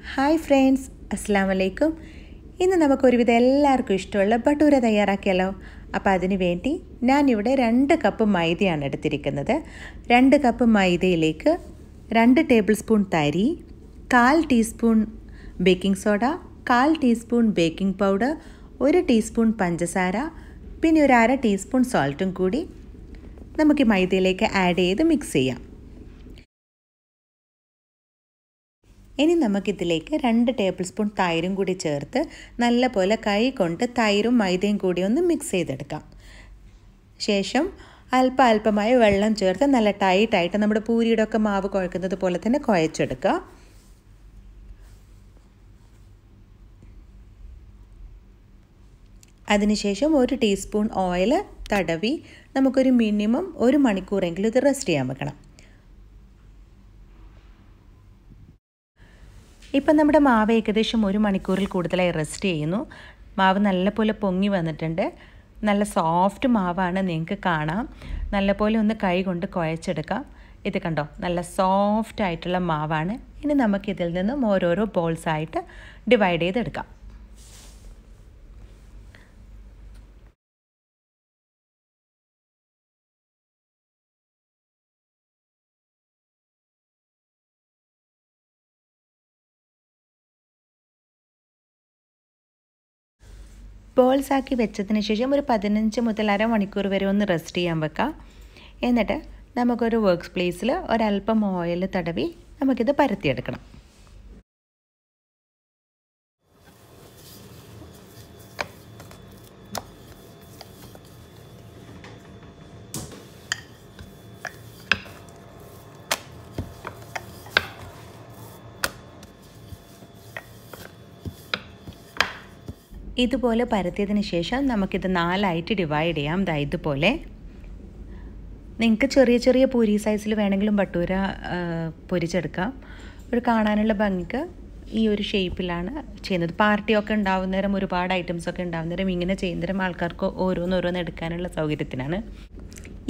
Hi friends, അസ്സാം വലൈക്കും. ഇന്ന് നമുക്കൊരുവിധം എല്ലാവർക്കും ഇഷ്ടമുള്ള ഭട്ടൂര തയ്യാറാക്കിയാലോ. അപ്പോൾ അതിന് വേണ്ടി ഞാനിവിടെ 2 കപ്പ് മൈദയാണ് എടുത്തിരിക്കുന്നത്. 2 കപ്പ് മൈദയിലേക്ക് 2 ടേബിൾ സ്പൂൺ തരി, 1/4 teaspoon baking soda, 1/4 teaspoon baking powder, 1 teaspoon പഞ്ചസാര, പിന്നെ ഒരു 1/2 ടീസ്പൂൺ സോൾട്ടും കൂടി നമുക്ക് മൈദയിലേക്ക് ആഡ് ചെയ്ത് മിക്സ് ചെയ്യാം. ഇനി നമുക്കിതിലേക്ക് 2 ടേബിൾ സ്പൂൺ തൈരും കൂടി ചേർത്ത് നല്ലപോലെ കൈ കൊണ്ട് തൈരും മൈദയും കൂടി ഒന്ന് മിക്സ് ചെയ്തെടുക്കാം. ശേഷം അല്പമായി വെള്ളം ചേർത്ത് നല്ല ടൈറ്റായിട്ട് നമ്മുടെ പൂരിയുടെ ഒക്കെ മാവ് കുഴക്കുന്നത് പോലെ തന്നെ കുഴച്ചെടുക്കുക. അതിനുശേഷം 1 ടീസ്പൂൺ ഓയിൽ തടവി നമുക്കൊരു മിനിമം 1 മണിക്കൂറെങ്കിലും ഇത് റെസ്റ്റ് ചെയ്യാൻ വെക്കണം. ഇപ്പം നമ്മുടെ മാവ് ഏകദേശം 1 മണിക്കൂറിൽ കൂടുതലായി റെസ്റ്റ് ചെയ്യുന്നു. മാവ് നല്ലപോലെ പൊങ്ങി വന്നിട്ടുണ്ട്. നല്ല സോഫ്റ്റ് മാവാണ്, നിങ്ങൾക്ക് കാണാം. നല്ലപോലെ ഒന്ന് കൈ കൊണ്ട് കുഴച്ചെടുക്കാം. ഇത് കണ്ടോ, നല്ല സോഫ്റ്റ് ആയിട്ടുള്ള മാവാണ്. ഇനി നമുക്കിതിൽ നിന്നും ഓരോരോ ബോൾസായിട്ട് ഡിവൈഡ് ചെയ്തെടുക്കാം. ബോൾസാക്കി വെച്ചതിന് ശേഷം ഒരു 15 മുതൽ അരമണിക്കൂർ വരെ ഒന്ന് റെസ്റ്റ് ചെയ്യാൻ വെക്കാം. എന്നിട്ട് നമുക്കൊരു വർക്ക് പ്ലേസിൽ ഒരല്പം ഓയിൽ തടവി നമുക്കിത് പരത്തിയെടുക്കണം. ഇതുപോലെ പരത്തിയതിന് ശേഷം നമുക്കിത് 4 ആയിട്ട് ഡിവൈഡ് ചെയ്യാം. ഇതുപോലെ നിങ്ങൾക്ക് ചെറിയ ചെറിയ പൂരി സൈസിൽ വേണമെങ്കിലും ഭട്ടൂര പൊരിച്ചെടുക്കാം. ഒരു കാണാനുള്ള ഭംഗിക്ക് ഈ ഒരു ഷേപ്പിലാണ് ചെയ്യുന്നത്. പാർട്ടിയൊക്കെ ഉണ്ടാവുന്നേരം, ഒരുപാട് ഐറ്റംസൊക്കെ ഉണ്ടാവുന്നേരം ഇങ്ങനെ ചെയ്യുന്നേരം ആൾക്കാർക്ക് ഓരോന്ന് എടുക്കാനുള്ള സൗകര്യത്തിനാണ്.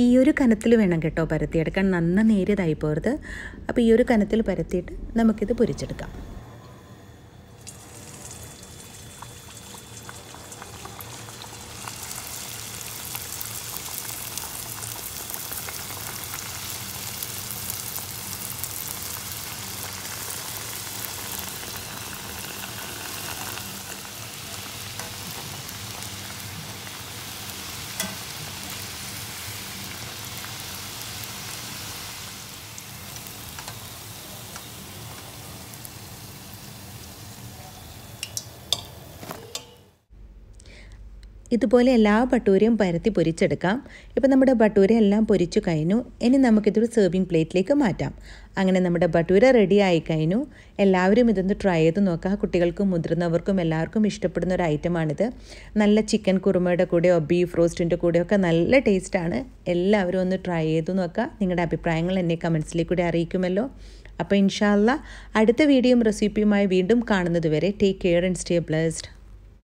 ഈ ഒരു കനത്തിൽ വേണം കേട്ടോ പരത്തിയെടുക്കാൻ, നന്ന നേരിയതായി പോകരുത്. അപ്പോൾ ഈ ഒരു കനത്തിൽ പരത്തിയിട്ട് നമുക്കിത് പൊരിച്ചെടുക്കാം. ഇതുപോലെ എല്ലാ ഭട്ടൂരയും പരത്തി പൊരിച്ചെടുക്കാം. ഇപ്പോൾ നമ്മുടെ ഭട്ടൂര എല്ലാം പൊരിച്ചു കഴിഞ്ഞു. ഇനി നമുക്കിതൊരു സെർവിങ് പ്ലേറ്റിലേക്ക് മാറ്റാം. അങ്ങനെ നമ്മുടെ ഭട്ടൂര റെഡി ആയി കഴിഞ്ഞു. എല്ലാവരും ഇതൊന്ന് ട്രൈ ചെയ്ത് നോക്കുക. കുട്ടികൾക്കും മുതിർന്നവർക്കും എല്ലാവർക്കും ഇഷ്ടപ്പെടുന്ന ഒരു ഐറ്റമാണിത്. നല്ല ചിക്കൻ കുറുമയുടെ കൂടെയോ ബീഫ് റോസ്റ്റിൻ്റെ കൂടെയോ ഒക്കെ നല്ല ടേസ്റ്റാണ്. എല്ലാവരും ഒന്ന് ട്രൈ ചെയ്ത് നോക്കുക. നിങ്ങളുടെ അഭിപ്രായങ്ങൾ എന്നെ കമൻസിലേക്കൂടെ അറിയിക്കുമല്ലോ. അപ്പോൾ ഇൻഷാ അല്ലാഹ് അടുത്ത വീഡിയോയും റെസിപ്പിയുമായി വീണ്ടും കാണുന്നത് വരെ take care and stay blessed.